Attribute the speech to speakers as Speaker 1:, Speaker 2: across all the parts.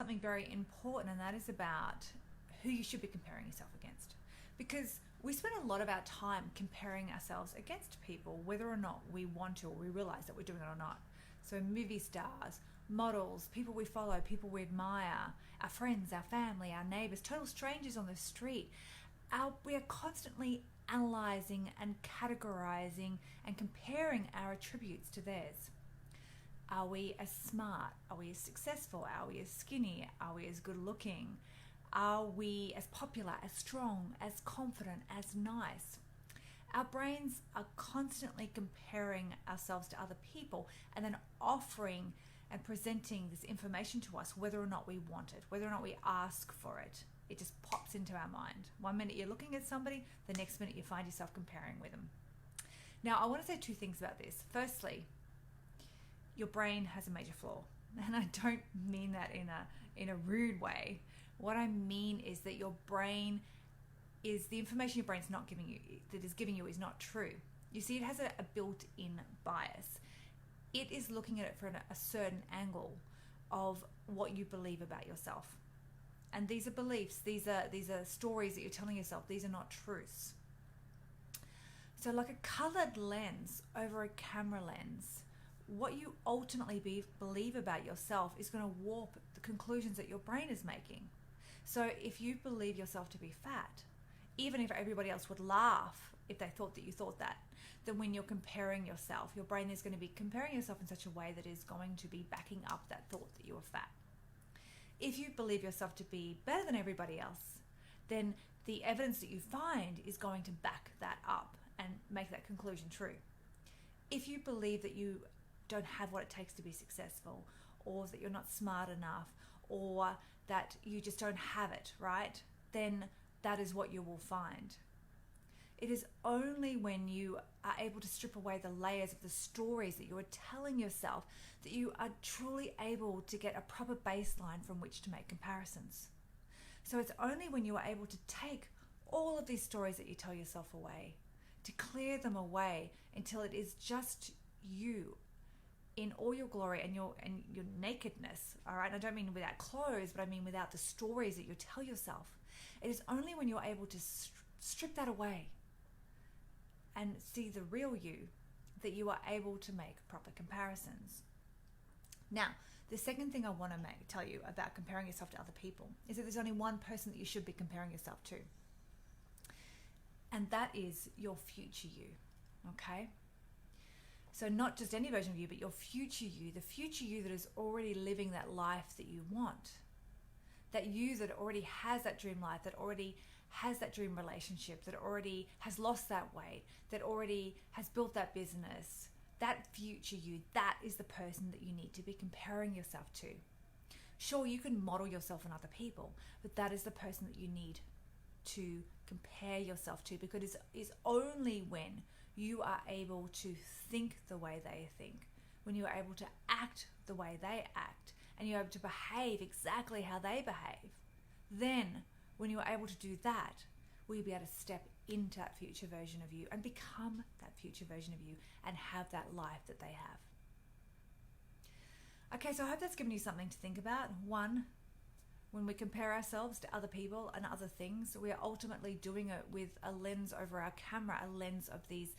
Speaker 1: something very important, and that is about who you should be comparing yourself against. Because we spend a lot of our time comparing ourselves against people, whether or not we want to or we realize that we're doing it or not. So movie stars, models, people we follow, people we admire, our friends, our family, our neighbors, total strangers on the street. We are constantly analyzing and categorizing and comparing our attributes to theirs. Are we as smart? Are we as successful? Are we as skinny? Are we as good looking? Are we as popular, as strong, as confident, as nice? Our brains are constantly comparing ourselves to other people and then offering and presenting this information to us, whether or not we want it, whether or not we ask for it. It just pops into our mind. One minute you're looking at somebody, the next minute you find yourself comparing with them. Now, I want to say two things about this. Firstly, your brain has a major flaw. And I don't mean that in a rude way. What I mean is that your brain is the information your brain's not giving you, that is giving you, is not true. You see, it has a built-in bias. It is looking at it from a certain angle of what you believe about yourself. And these are beliefs, these are stories that you're telling yourself. These are not truths. So like a colored lens over a camera lens, what you ultimately believe about yourself is going to warp the conclusions that your brain is making. So if you believe yourself to be fat, even if everybody else would laugh if they thought that you thought that, then when you're comparing yourself, your brain is going to be comparing yourself in such a way that is going to be backing up that thought that you are fat. If you believe yourself to be better than everybody else, then the evidence that you find is going to back that up and make that conclusion true. If you believe that you don't have what it takes to be successful, or that you're not smart enough, or that you just don't have it, right? Then that is what you will find. It is only when you are able to strip away the layers of the stories that you are telling yourself that you are truly able to get a proper baseline from which to make comparisons. So it's only when you are able to take all of these stories that you tell yourself away, to clear them away until it is just you in all your glory and your nakedness, all right? And I don't mean without clothes, but I mean without the stories that you tell yourself. It is only when you're able to strip that away and see the real you that you are able to make proper comparisons. Now, the second thing I want to tell you about comparing yourself to other people is that there's only one person that you should be comparing yourself to. And that is your future you, okay? So not just any version of you, but your future you, the future you that is already living that life that you want. That you that already has that dream life, that already has that dream relationship, that already has lost that weight, that already has built that business. That future you, that is the person that you need to be comparing yourself to. Sure, you can model yourself on other people, but that is the person that you need to compare yourself to, because it's only when you are able to think the way they think, when you are able to act the way they act, and you're able to behave exactly how they behave, then when you're able to do that, will you be able to step into that future version of you and become that future version of you and have that life that they have. Okay, so I hope that's given you something to think about. One, when we compare ourselves to other people and other things, we are ultimately doing it with a lens over our camera, a lens of these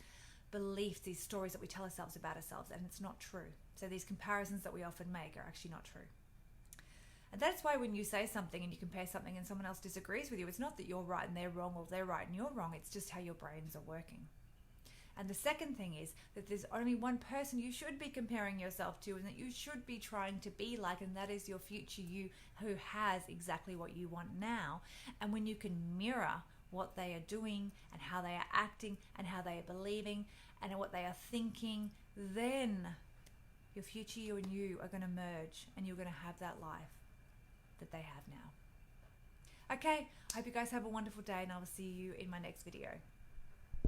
Speaker 1: beliefs, these stories that we tell ourselves about ourselves, and it's not true. So these comparisons that we often make are actually not true. And that's why when you say something and you compare something and someone else disagrees with you, it's not that you're right and they're wrong, or they're right and you're wrong. It's just how your brains are working. And the second thing is that there's only one person you should be comparing yourself to and that you should be trying to be like, and that is your future you, who has exactly what you want now. And when you can mirror what they are doing and how they are acting and how they are believing and what they are thinking, then your future you and you are going to merge and you're going to have that life that they have now. Okay, I hope you guys have a wonderful day, and I will see you in my next video.